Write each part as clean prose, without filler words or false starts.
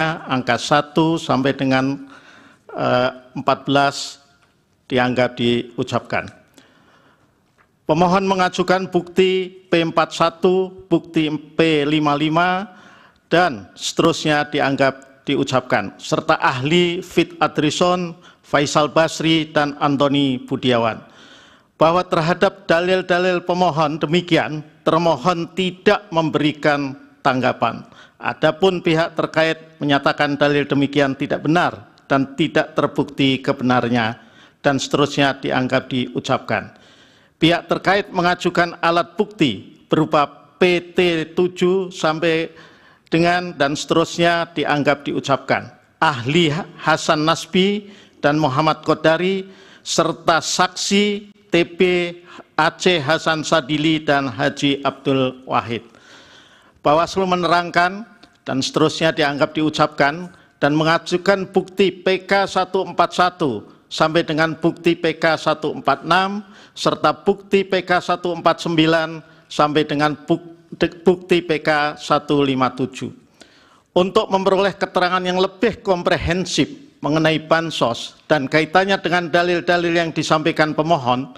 angka 1 sampai dengan 14 dianggap diucapkan. Pemohon mengajukan bukti P41, bukti P55, dan seterusnya dianggap diucapkan, serta ahli Fit Adrison, Faisal Basri, dan Antoni Budiawan. Bahwa terhadap dalil-dalil pemohon demikian, termohon tidak memberikan tanggapan. Adapun pihak terkait menyatakan dalil demikian tidak benar dan tidak terbukti kebenarnya, dan seterusnya dianggap diucapkan. Pihak terkait mengajukan alat bukti berupa PT7 sampai dengan dan seterusnya dianggap diucapkan. Ahli Hasan Nasbi dan Muhammad Qodari serta saksi TP Aceh Hasan Sadili dan Haji Abdul Wahid. Bawaslu menerangkan dan seterusnya dianggap diucapkan dan mengajukan bukti PK 141 sampai dengan bukti PK 146 serta bukti PK 149 sampai dengan bukti PK 157. Untuk memperoleh keterangan yang lebih komprehensif mengenai bansos dan kaitannya dengan dalil-dalil yang disampaikan pemohon,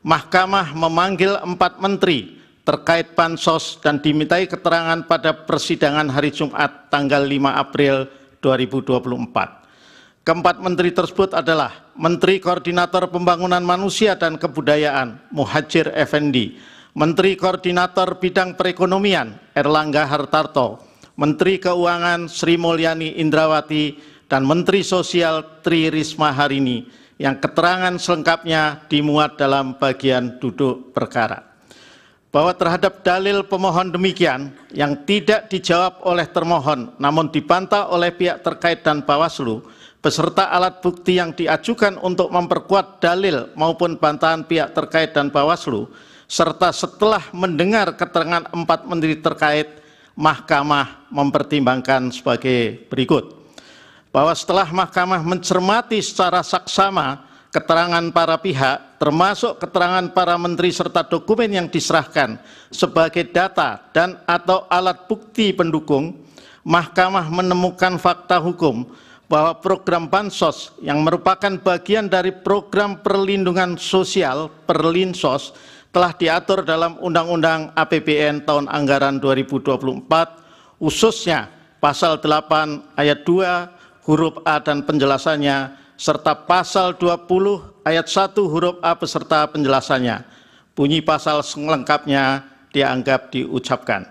Mahkamah memanggil 4 menteri terkait bansos dan dimintai keterangan pada persidangan hari Jumat tanggal 5 April 2024. Keempat menteri tersebut adalah Menteri Koordinator Pembangunan Manusia dan Kebudayaan Muhadjir Effendi, Menteri Koordinator Bidang Perekonomian Erlangga Hartarto, Menteri Keuangan Sri Mulyani Indrawati, dan Menteri Sosial Tri Risma Harini, yang keterangan selengkapnya dimuat dalam bagian duduk perkara. Bahwa terhadap dalil pemohon demikian yang tidak dijawab oleh termohon namun dibantah oleh pihak terkait dan Bawaslu, beserta alat bukti yang diajukan untuk memperkuat dalil maupun bantahan pihak terkait dan Bawaslu, serta setelah mendengar keterangan 4 menteri terkait, Mahkamah mempertimbangkan sebagai berikut. Bahwa setelah Mahkamah mencermati secara saksama keterangan para pihak, termasuk keterangan para menteri serta dokumen yang diserahkan sebagai data dan atau alat bukti pendukung, Mahkamah menemukan fakta hukum bahwa program bansos yang merupakan bagian dari program perlindungan sosial Perlinsos telah diatur dalam Undang-Undang APBN tahun anggaran 2024, khususnya pasal 8 ayat 2 huruf A dan penjelasannya, serta pasal 20 ayat 1 huruf A beserta penjelasannya. Bunyi pasal selengkapnya dianggap diucapkan.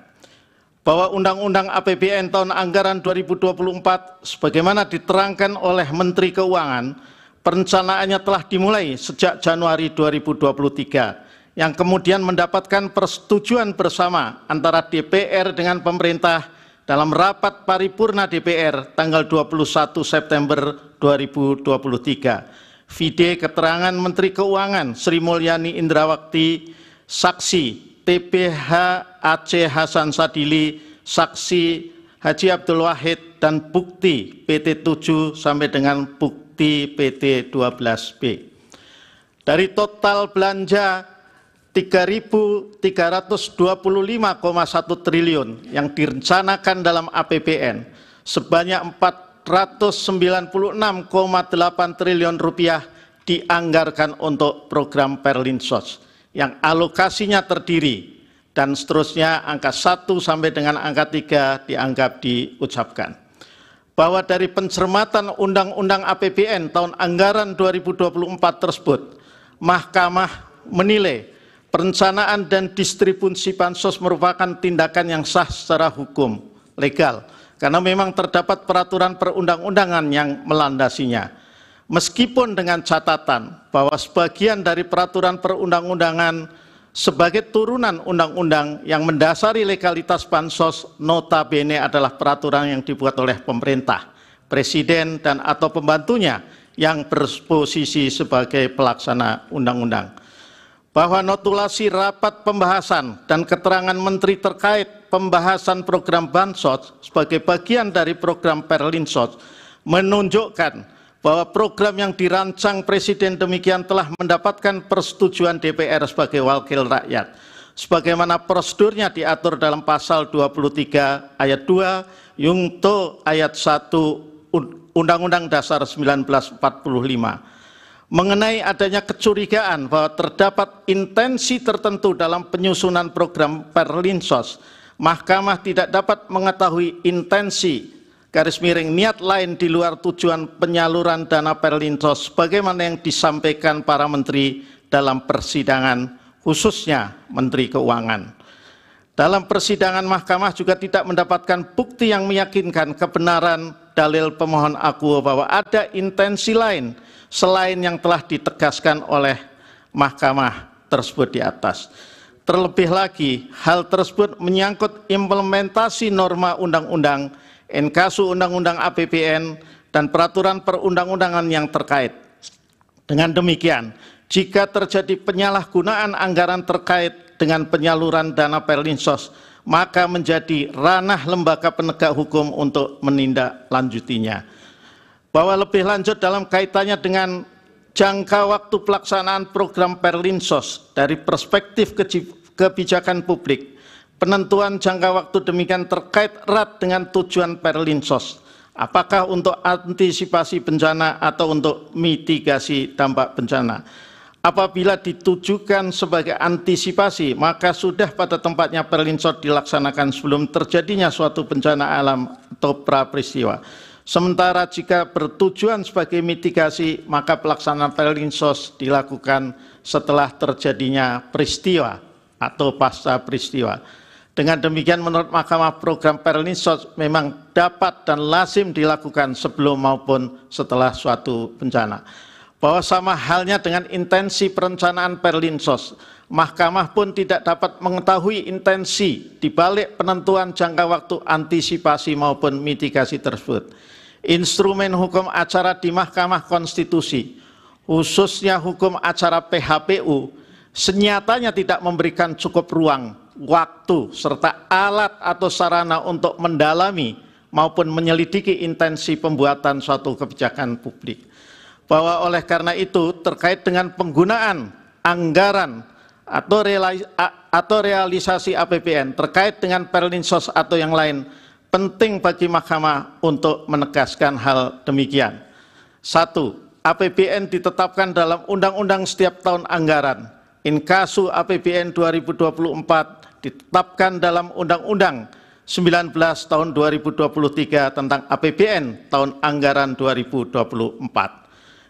Bahwa Undang-Undang APBN tahun anggaran 2024 sebagaimana diterangkan oleh Menteri Keuangan, perencanaannya telah dimulai sejak Januari 2023, yang kemudian mendapatkan persetujuan bersama antara DPR dengan pemerintah dalam rapat paripurna DPR tanggal 21 September 2023. Vide keterangan Menteri Keuangan Sri Mulyani Indrawati, saksi TPH Aceh Hasan Sadili, saksi Haji Abdul Wahid, dan bukti PT7 sampai dengan bukti PT12B. Dari total belanja 3.325,1 triliun yang direncanakan dalam APBN, sebanyak 496,8 triliun rupiah dianggarkan untuk program Perlinsos yang alokasinya terdiri, dan seterusnya angka 1 sampai dengan angka 3 dianggap diucapkan. Bahwa dari pencermatan Undang-Undang APBN tahun anggaran 2024 tersebut, Mahkamah menilai perencanaan dan distribusi bansos merupakan tindakan yang sah secara hukum legal, karena memang terdapat peraturan perundang-undangan yang melandasinya. Meskipun dengan catatan bahwa sebagian dari peraturan perundang-undangan sebagai turunan undang-undang yang mendasari legalitas bansos notabene adalah peraturan yang dibuat oleh pemerintah, presiden, dan atau pembantunya yang berposisi sebagai pelaksana undang-undang. Bahwa notulasi rapat pembahasan dan keterangan menteri terkait pembahasan program bansos sebagai bagian dari program Perlinsos menunjukkan bahwa program yang dirancang presiden demikian telah mendapatkan persetujuan DPR sebagai wakil rakyat. sebagaimana prosedurnya diatur dalam pasal 23 ayat 2 Yungto ayat 1 Undang-Undang Dasar 1945. Mengenai adanya kecurigaan bahwa terdapat intensi tertentu dalam penyusunan program Perlinsos, Mahkamah tidak dapat mengetahui intensi garis miring niat lain di luar tujuan penyaluran dana Perlinsos sebagaimana yang disampaikan para menteri dalam persidangan, khususnya Menteri Keuangan. Dalam persidangan, Mahkamah juga tidak mendapatkan bukti yang meyakinkan kebenaran dalil pemohon akuo bahwa ada intensi lain selain yang telah ditegaskan oleh Mahkamah tersebut di atas. Terlebih lagi, hal tersebut menyangkut implementasi norma undang-undang, inkasu undang-undang APBN, dan peraturan perundang-undangan yang terkait. Dengan demikian, jika terjadi penyalahgunaan anggaran terkait dengan penyaluran dana Perlinsos, maka menjadi ranah lembaga penegak hukum untuk menindaklanjutinya. Bahwa lebih lanjut dalam kaitannya dengan jangka waktu pelaksanaan program Perlinsos dari perspektif kebijakan publik, penentuan jangka waktu demikian terkait erat dengan tujuan Perlinsos. Apakah untuk antisipasi bencana atau untuk mitigasi dampak bencana? Apabila ditujukan sebagai antisipasi, maka sudah pada tempatnya Perlinsos dilaksanakan sebelum terjadinya suatu bencana alam atau pra-peristiwa. Sementara jika bertujuan sebagai mitigasi, maka pelaksanaan Perlinsos dilakukan setelah terjadinya peristiwa atau pasca peristiwa. Dengan demikian, menurut Mahkamah, program Perlinsos memang dapat dan lazim dilakukan sebelum maupun setelah suatu bencana. Bahwa sama halnya dengan intensi perencanaan Perlinsos, Mahkamah pun tidak dapat mengetahui intensi di balik penentuan jangka waktu antisipasi maupun mitigasi tersebut. Instrumen hukum acara di Mahkamah Konstitusi, khususnya hukum acara PHPU, senyatanya tidak memberikan cukup ruang, waktu, serta alat atau sarana untuk mendalami maupun menyelidiki intensi pembuatan suatu kebijakan publik. Bahwa oleh karena itu, terkait dengan penggunaan anggaran atau realisasi APBN terkait dengan Perlinsos atau yang lain, penting bagi Mahkamah untuk menegaskan hal demikian. 1. APBN ditetapkan dalam undang-undang setiap tahun anggaran. Inkasu APBN 2024 ditetapkan dalam Undang-Undang 19 tahun 2023 tentang APBN tahun anggaran 2024.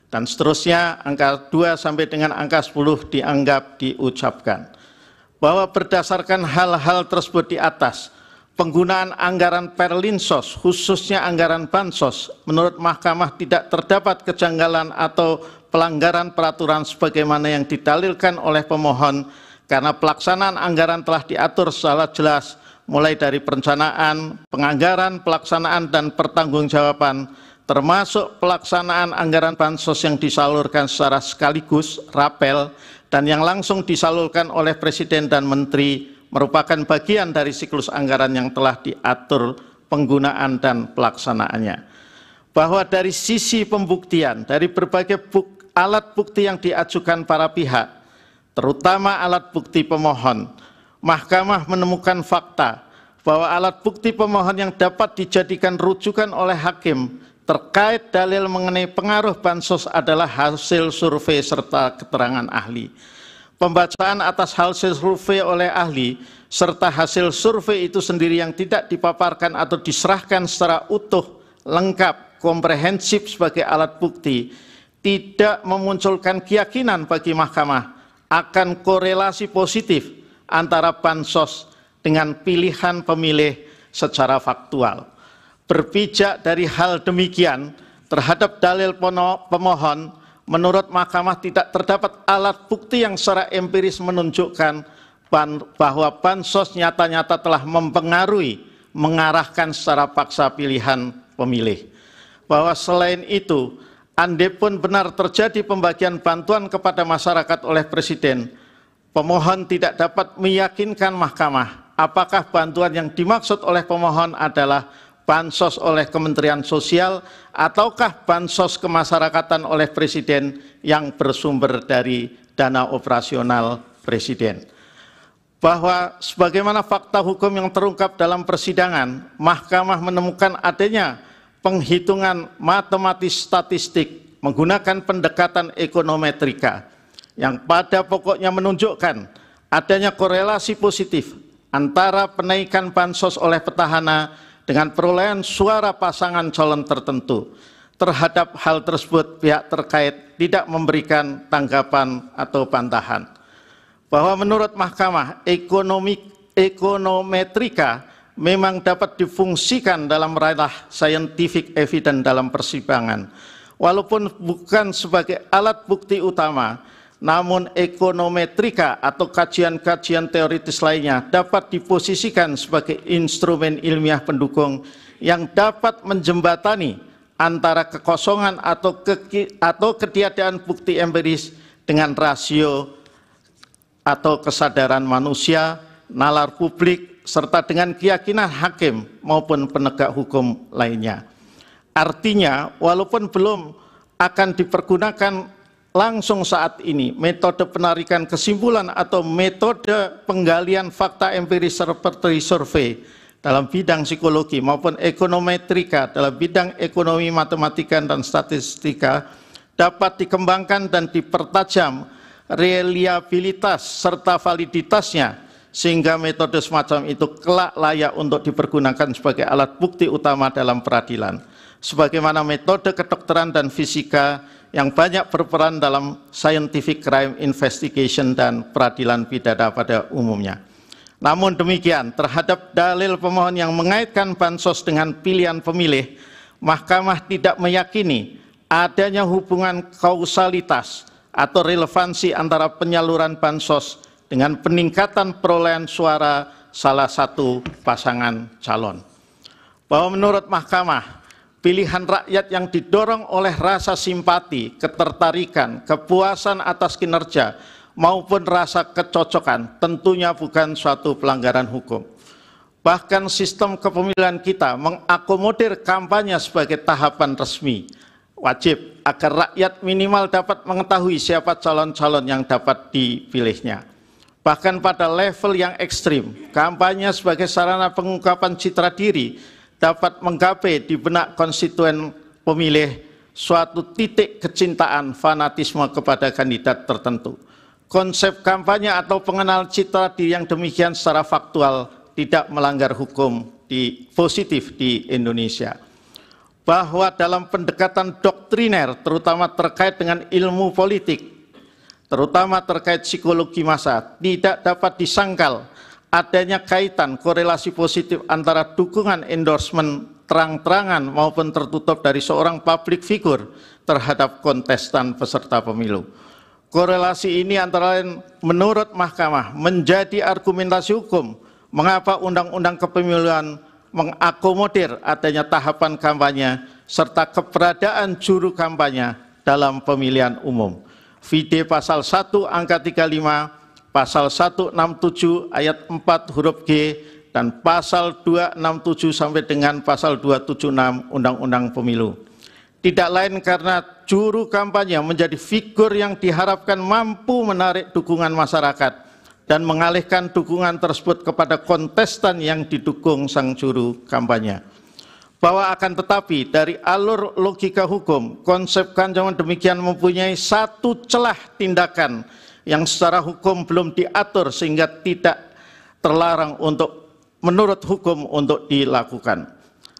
Dan seterusnya angka 2 sampai dengan angka 10 dianggap diucapkan. Bahwa berdasarkan hal-hal tersebut di atas, penggunaan anggaran Perlinsos, khususnya anggaran Bansos, menurut Mahkamah tidak terdapat kejanggalan atau pelanggaran peraturan sebagaimana yang didalilkan oleh pemohon, karena pelaksanaan anggaran telah diatur secara jelas mulai dari perencanaan, penganggaran, pelaksanaan, dan pertanggungjawaban, termasuk pelaksanaan anggaran Bansos yang disalurkan secara sekaligus, rapel, dan yang langsung disalurkan oleh Presiden dan Menteri, merupakan bagian dari siklus anggaran yang telah diatur penggunaan dan pelaksanaannya. Bahwa dari sisi pembuktian, dari berbagai alat bukti yang diajukan para pihak, terutama alat bukti pemohon, Mahkamah menemukan fakta bahwa alat bukti pemohon yang dapat dijadikan rujukan oleh hakim terkait dalil mengenai pengaruh Bansos adalah hasil survei serta keterangan ahli. Pembacaan atas hasil survei oleh ahli serta hasil survei itu sendiri yang tidak dipaparkan atau diserahkan secara utuh, lengkap, komprehensif sebagai alat bukti, tidak memunculkan keyakinan bagi Mahkamah akan korelasi positif antara Bansos dengan pilihan pemilih secara faktual. Berpijak dari hal demikian terhadap dalil pemohon, menurut Mahkamah tidak terdapat alat bukti yang secara empiris menunjukkan bahwa Bansos nyata-nyata telah mempengaruhi, mengarahkan secara paksa pilihan pemilih. Bahwa selain itu, andai-pun benar terjadi pembagian bantuan kepada masyarakat oleh Presiden, pemohon tidak dapat meyakinkan Mahkamah apakah bantuan yang dimaksud oleh pemohon adalah Bansos oleh Kementerian Sosial ataukah Bansos kemasyarakatan oleh Presiden yang bersumber dari dana operasional Presiden. bahwa sebagaimana fakta hukum yang terungkap dalam persidangan, Mahkamah menemukan adanya penghitungan matematis statistik menggunakan pendekatan ekonometrika yang pada pokoknya menunjukkan adanya korelasi positif antara penaikan bansos oleh petahana dengan perolehan suara pasangan calon tertentu. Terhadap hal tersebut, pihak terkait tidak memberikan tanggapan atau bantahan. Bahwa menurut Mahkamah, ekonometrika memang dapat difungsikan dalam ranah scientific evidence dalam persidangan. Walaupun bukan sebagai alat bukti utama, namun ekonometrika atau kajian-kajian teoritis lainnya dapat diposisikan sebagai instrumen ilmiah pendukung yang dapat menjembatani antara kekosongan atau ketiadaan bukti empiris dengan rasio atau kesadaran manusia, nalar publik, serta dengan keyakinan hakim maupun penegak hukum lainnya. Artinya, walaupun belum akan dipergunakan langsung saat ini, metode penarikan kesimpulan atau metode penggalian fakta empiris seperti survei dalam bidang psikologi maupun ekonometrika dalam bidang ekonomi, matematika, dan statistika dapat dikembangkan dan dipertajam reliabilitas serta validitasnya sehingga metode semacam itu kelak layak untuk dipergunakan sebagai alat bukti utama dalam peradilan. Sebagaimana metode kedokteran dan fisika yang banyak berperan dalam scientific crime investigation dan peradilan pidana pada umumnya. Namun demikian, terhadap dalil pemohon yang mengaitkan bansos dengan pilihan pemilih, Mahkamah tidak meyakini adanya hubungan kausalitas atau relevansi antara penyaluran bansos dengan peningkatan perolehan suara salah satu pasangan calon. Bahwa menurut Mahkamah, pilihan rakyat yang didorong oleh rasa simpati, ketertarikan, kepuasan atas kinerja, maupun rasa kecocokan tentunya bukan suatu pelanggaran hukum. Bahkan sistem kepemilihan kita mengakomodir kampanye sebagai tahapan resmi, wajib agar rakyat minimal dapat mengetahui siapa calon-calon yang dapat dipilihnya. Bahkan pada level yang ekstrim, kampanye sebagai sarana pengungkapan citra diri dapat menggapai di benak konstituen pemilih suatu titik kecintaan fanatisme kepada kandidat tertentu. Konsep kampanye atau pengenal citra diri yang demikian secara faktual tidak melanggar hukum positif di Indonesia. Bahwa dalam pendekatan doktriner, terutama terkait dengan ilmu politik, terutama terkait psikologi massa, tidak dapat disangkal adanya kaitan korelasi positif antara dukungan endorsement terang-terangan maupun tertutup dari seorang public figure terhadap kontestan peserta pemilu. Korelasi ini antara lain menurut Mahkamah menjadi argumentasi hukum mengapa Undang-Undang Kepemiluan mengakomodir adanya tahapan kampanye serta keberadaan juru kampanye dalam pemilihan umum. Vide pasal 1 angka 35, pasal 167 ayat 4 huruf G, dan pasal 267 sampai dengan pasal 276 Undang-Undang Pemilu. Tidak lain karena juru kampanye menjadi figur yang diharapkan mampu menarik dukungan masyarakat dan mengalihkan dukungan tersebut kepada kontestan yang didukung sang juru kampanye. Bahwa akan tetapi dari alur logika hukum, konsep kantongan demikian mempunyai satu celah tindakan yang secara hukum belum diatur sehingga tidak terlarang untuk menurut hukum untuk dilakukan.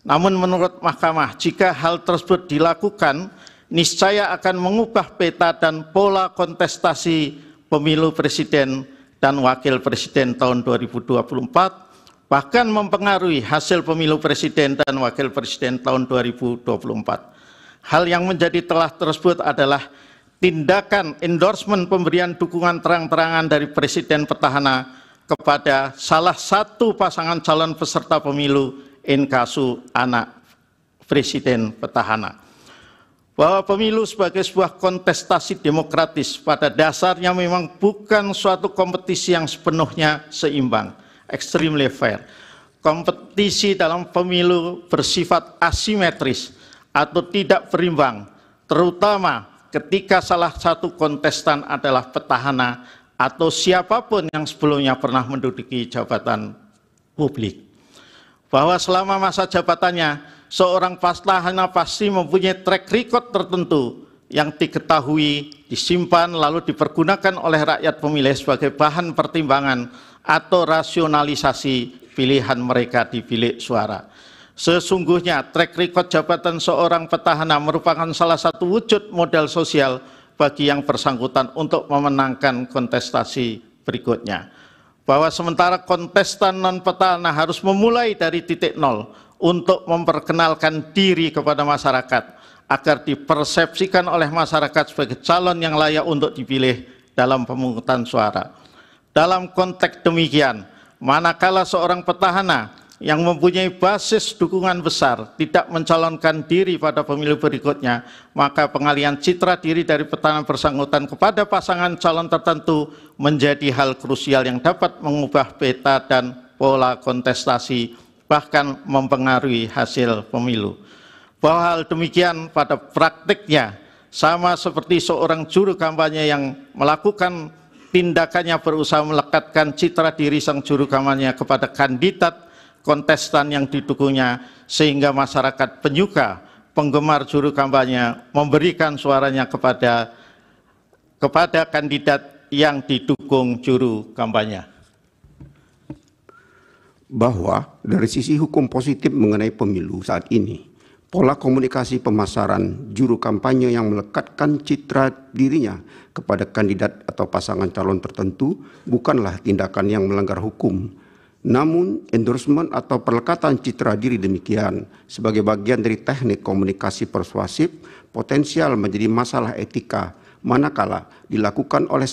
Namun menurut Mahkamah, jika hal tersebut dilakukan, niscaya akan mengubah peta dan pola kontestasi pemilu presiden dan wakil presiden tahun 2024, bahkan mempengaruhi hasil pemilu presiden dan wakil presiden tahun 2024. Hal yang menjadi telah tersebut adalah tindakan endorsement pemberian dukungan terang-terangan dari presiden petahana kepada salah satu pasangan calon peserta pemilu in kasu anak presiden petahana. Bahwa pemilu sebagai sebuah kontestasi demokratis pada dasarnya memang bukan suatu kompetisi yang sepenuhnya seimbang, extremely fair. Kompetisi dalam pemilu bersifat asimetris atau tidak berimbang, terutama ketika salah satu kontestan adalah petahana atau siapapun yang sebelumnya pernah menduduki jabatan publik. Bahwa selama masa jabatannya, seorang petahana pasti mempunyai track record tertentu yang diketahui, disimpan, lalu dipergunakan oleh rakyat pemilih sebagai bahan pertimbangan atau rasionalisasi pilihan mereka di bilik suara. Sesungguhnya track record jabatan seorang petahana merupakan salah satu wujud modal sosial bagi yang bersangkutan untuk memenangkan kontestasi berikutnya. Bahwa sementara kontestan non-petahana harus memulai dari titik nol untuk memperkenalkan diri kepada masyarakat agar dipersepsikan oleh masyarakat sebagai calon yang layak untuk dipilih dalam pemungutan suara. Dalam konteks demikian, manakala seorang petahana yang mempunyai basis dukungan besar tidak mencalonkan diri pada pemilu berikutnya, maka pengalihan citra diri dari petahana bersangkutan kepada pasangan calon tertentu menjadi hal krusial yang dapat mengubah peta dan pola kontestasi, bahkan mempengaruhi hasil pemilu. Bahwa hal demikian pada praktiknya sama seperti seorang juru kampanye yang melakukan tindakannya berusaha melekatkan citra diri sang juru kampanye kepada kandidat kontestan yang didukungnya, sehingga masyarakat penyuka, penggemar juru kampanye memberikan suaranya kepada kandidat yang didukung juru kampanye. Bahwa dari sisi hukum positif mengenai pemilu saat ini, pola komunikasi pemasaran juru kampanye yang melekatkan citra dirinya kepada kandidat atau pasangan calon tertentu bukanlah tindakan yang melanggar hukum. Namun, endorsement atau perlekatan citra diri demikian sebagai bagian dari teknik komunikasi persuasif potensial menjadi masalah etika manakala dilakukan oleh